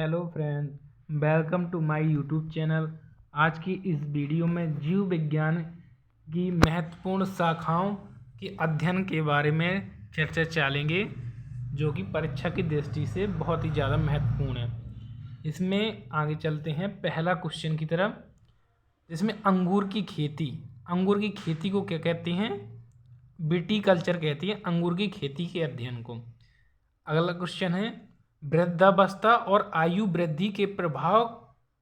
Hello friends, welcome to my YouTube channel. आज की इस वीडियो में जीव विज्ञान की महत्वपूर्ण शाखाओं के अध्ययन के बारे में चर्चा चलेंगे, जो कि परीक्षा की दृष्टि से बहुत ही ज़्यादा महत्वपूर्ण है। इसमें आगे चलते हैं पहला क्वेश्चन की तरफ, जिसमें अंगूर की खेती को क्या कहते हैं? विटीकल्चर कहती है अंगूर की खेती के अध्ययन को। अगला क्वेश्चन है, वृद्धावस्था और आयु वृद्धि के प्रभाव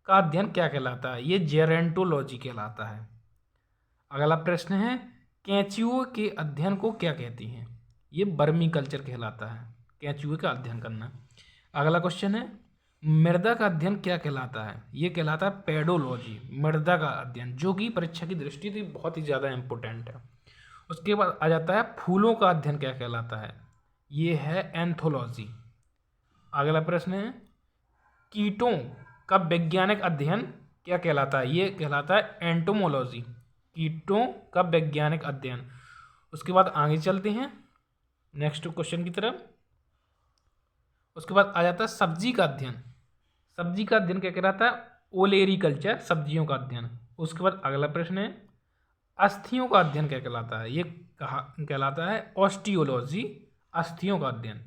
का अध्ययन क्या कहलाता है? ये जेरेंटोलॉजी कहलाता है। अगला प्रश्न है, कैंचुओं के अध्ययन को क्या कहती हैं? ये वर्मी कल्चर कहलाता है, कैंचुए का अध्ययन करना। अगला क्वेश्चन है, मृदा का अध्ययन क्या कहलाता है? ये कहलाता है पेडोलॉजी, मृदा का अध्ययन, जो कि परीक्षा की दृष्टि से बहुत ही ज़्यादा इंपॉर्टेंट है। उसके बाद आ जाता है फूलों का अध्ययन क्या कहलाता है? ये है एंथोलॉजी। अगला प्रश्न है, कीटों का वैज्ञानिक अध्ययन क्या कहलाता है? ये कहलाता है एंटोमोलॉजी, कीटों का वैज्ञानिक अध्ययन। उसके बाद आगे चलते हैं नेक्स्ट क्वेश्चन की तरफ। उसके बाद आ जाता है सब्जी का अध्ययन क्या कहलाता है? ओलेरीकल्चर, सब्जियों का अध्ययन। उसके बाद अगला प्रश्न है, अस्थियों का अध्ययन क्या कहलाता है? ये कहलाता है ऑस्टियोलॉजी, अस्थियों का अध्ययन।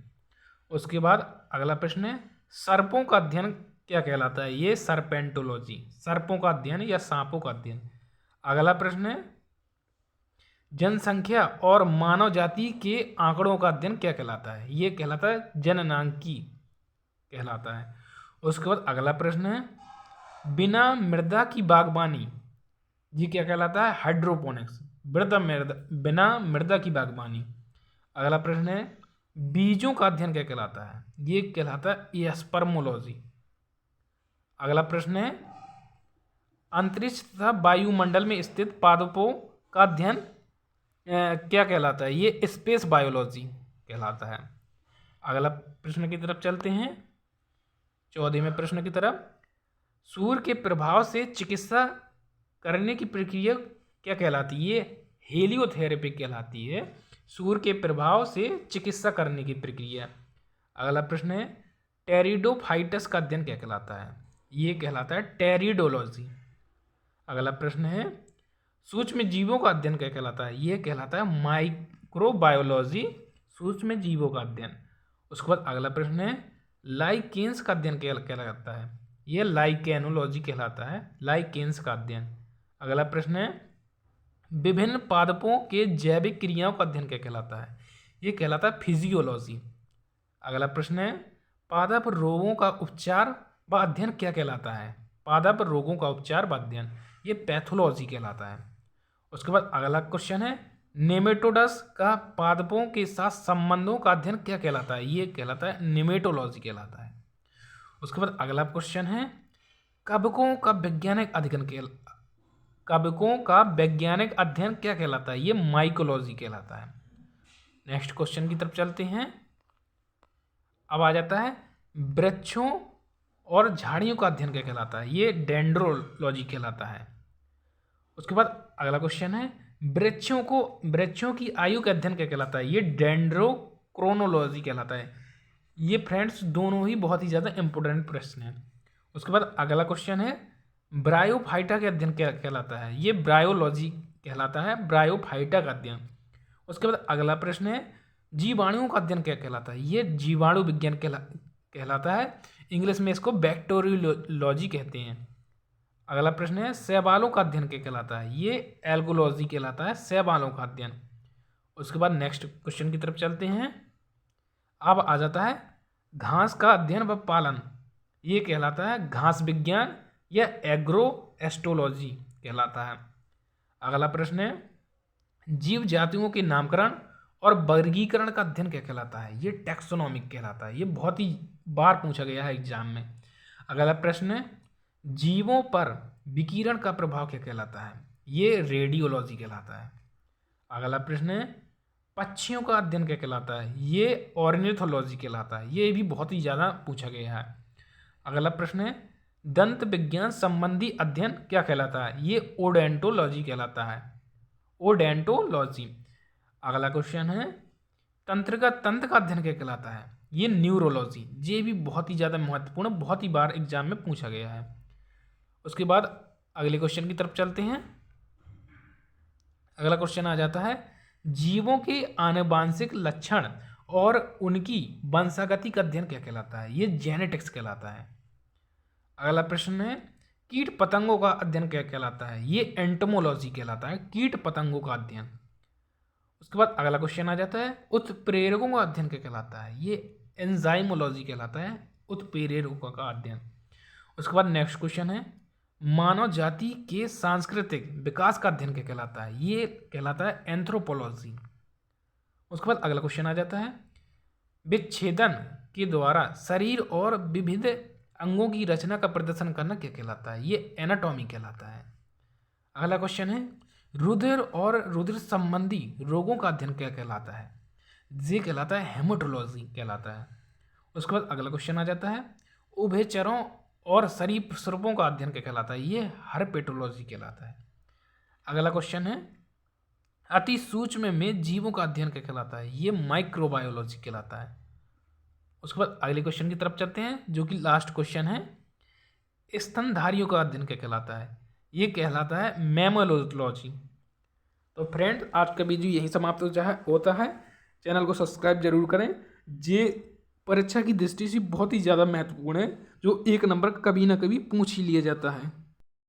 उसके बाद अगला प्रश्न है, सर्पों का अध्ययन क्या कहलाता है? ये सर्पेंटोलॉजी, सर्पों का अध्ययन या सांपों का अध्ययन। अगला प्रश्न है, जनसंख्या और मानव जाति के आंकड़ों का अध्ययन क्या कहलाता है? ये कहलाता है जननांकी कहलाता है। उसके बाद अगला प्रश्न है, बिना मृदा की बागवानी, ये क्या कहलाता है? हाइड्रोपोनिक्स, बिना मृदा की बागवानी। अगला प्रश्न है, बीजों का अध्ययन क्या कहलाता है? ये कहलाता है स्पर्मोलॉजी। अगला प्रश्न है, अंतरिक्ष तथा वायुमंडल में स्थित पादपों का अध्ययन क्या कहलाता है? ये स्पेस बायोलॉजी कहलाता है। अगला प्रश्न की तरफ चलते हैं, 14वें प्रश्न की तरफ। सूर्य के प्रभाव से चिकित्सा करने की प्रक्रिया क्या कहलाती है? ये हेलियोथेरेपी कहलाती है, सूर्य के प्रभाव से चिकित्सा करने की प्रक्रिया। अगला प्रश्न है, टेरिडोफाइटस का अध्ययन क्या कहलाता है? ये कहलाता है टेरिडोलॉजी। अगला प्रश्न है, सूक्ष्म जीवों का अध्ययन क्या कहलाता है? ये कहलाता है माइक्रोबायोलॉजी, सूक्ष्म जीवों का अध्ययन। उसके बाद अगला प्रश्न है, लाइकेंस का अध्ययन क्या कहलाता है? ये लाइकेनोलॉजी कहलाता है, लाइकेंस का अध्ययन। अगला प्रश्न है, विभिन्न पादपों के जैविक क्रियाओं का अध्ययन क्या कहलाता है? ये कहलाता है फिजियोलॉजी। अगला प्रश्न है, पादप रोगों का उपचार व अध्ययन क्या कहलाता है? पादप रोगों का उपचार व अध्ययन, ये पैथोलॉजी कहलाता है। उसके बाद अगला क्वेश्चन है, नेमेटोडस का पादपों के साथ संबंधों का अध्ययन क्या कहलाता है? ये कहलाता है नेमेटोलॉजी कहलाता है। उसके बाद अगला क्वेश्चन है, कवकों का वैज्ञानिक अध्ययन क्या कहलाता है? ये माइकोलॉजी कहलाता है। नेक्स्ट क्वेश्चन की तरफ चलते हैं। अब आ जाता है, वृक्षों और झाड़ियों का अध्ययन क्या कहलाता है? ये डेंड्रोलॉजी कहलाता है। उसके बाद अगला क्वेश्चन है, वृक्षों की आयु का अध्ययन क्या कहलाता है? ये डेंड्रोक्रोनोलॉजी कहलाता है। ये फ्रेंड्स दोनों ही बहुत ही ज़्यादा इंपॉर्टेंट प्रश्न हैं। उसके बाद अगला क्वेश्चन है, ब्रायोफाइटा का अध्ययन क्या कहलाता है? ये ब्रायोलॉजी कहलाता है, ब्रायोफाइटा का अध्ययन। उसके बाद अगला प्रश्न है, जीवाणुओं का अध्ययन क्या कहलाता है? ये जीवाणु विज्ञान कहलाता है, इंग्लिश में इसको बैक्टीरियोलॉजी कहते हैं। अगला प्रश्न है, शैवालों का अध्ययन क्या कहलाता है? ये एल्गोलॉजी कहलाता है, शैवालों का अध्ययन। उसके बाद नेक्स्ट क्वेश्चन की तरफ चलते हैं। अब आ जाता है, घास का अध्ययन व पालन, ये कहलाता है घास विज्ञान या एग्रो एस्ट्रोलॉजी कहलाता है। अगला प्रश्न है, जीव जातियों के नामकरण और वर्गीकरण का अध्ययन क्या कहलाता है? ये टैक्सोनॉमिक कहलाता है, ये बहुत ही बार पूछा गया है एग्जाम में। अगला प्रश्न है, जीवों पर विकिरण का प्रभाव क्या कहलाता है? ये रेडियोलॉजी कहलाता है। अगला प्रश्न है, पक्षियों का अध्ययन क्या कहलाता है? ये ऑर्निथोलॉजी कहलाता है, ये भी बहुत ही ज़्यादा पूछा गया है। अगला प्रश्न है, दंत विज्ञान संबंधी अध्ययन क्या कहलाता है? ये ओडेंटोलॉजी कहलाता है, ओडेंटोलॉजी। अगला क्वेश्चन है, तंत्र का अध्ययन क्या कहलाता है? ये न्यूरोलॉजी, ये भी बहुत ही ज़्यादा महत्वपूर्ण, बहुत ही बार एग्जाम में पूछा गया है। उसके बाद अगले क्वेश्चन की तरफ चलते हैं। अगला क्वेश्चन आ जाता है, जीवों के आनुवांशिक लक्षण और उनकी वंशागति का अध्ययन क्या कहलाता है? ये जेनेटिक्स कहलाता है। अगला प्रश्न है, कीट पतंगों का अध्ययन क्या कहलाता है? ये एंटोमोलॉजी कहलाता है, कीट पतंगों का अध्ययन। उसके बाद अगला क्वेश्चन आ जाता है, उत्प्रेरकों का अध्ययन क्या कहलाता है? ये एंजाइमोलॉजी कहलाता है, उत्प्रेरकों का अध्ययन। उसके बाद नेक्स्ट क्वेश्चन है, मानव जाति के सांस्कृतिक विकास का अध्ययन क्या कहलाता है? ये कहलाता है एंथ्रोपोलॉजी। उसके बाद अगला क्वेश्चन आ जाता है, विच्छेदन के द्वारा शरीर और विविध अंगों की रचना का प्रदर्शन करना क्या कहलाता है? ये एनाटॉमी कहलाता है। अगला क्वेश्चन है, रुधिर और रुधिर संबंधी रोगों का अध्ययन क्या कहलाता है? ये कहलाता है हेमेटोलॉजी कहलाता है। उसके बाद अगला क्वेश्चन आ जाता है, उभयचरों और सरीसृपों का अध्ययन क्या कहलाता है? ये हर्पेटोलॉजी कहलाता है। अगला क्वेश्चन है, अति सूक्ष्म में जीवों का अध्ययन क्या कहलाता है? ये माइक्रोबायोलॉजी कहलाता है। उसके बाद अगले क्वेश्चन की तरफ चलते हैं, जो कि लास्ट क्वेश्चन है, स्तनधारियों का अध्ययन क्या कहलाता है? ये कहलाता है मैमोलॉजी। तो फ्रेंड्स, आज का वीडियो यही समाप्त होता है। चैनल को सब्सक्राइब जरूर करें। ये परीक्षा की दृष्टि से बहुत ही ज़्यादा महत्वपूर्ण है, जो 1 नंबर कभी ना कभी पूछ ही लिया जाता है।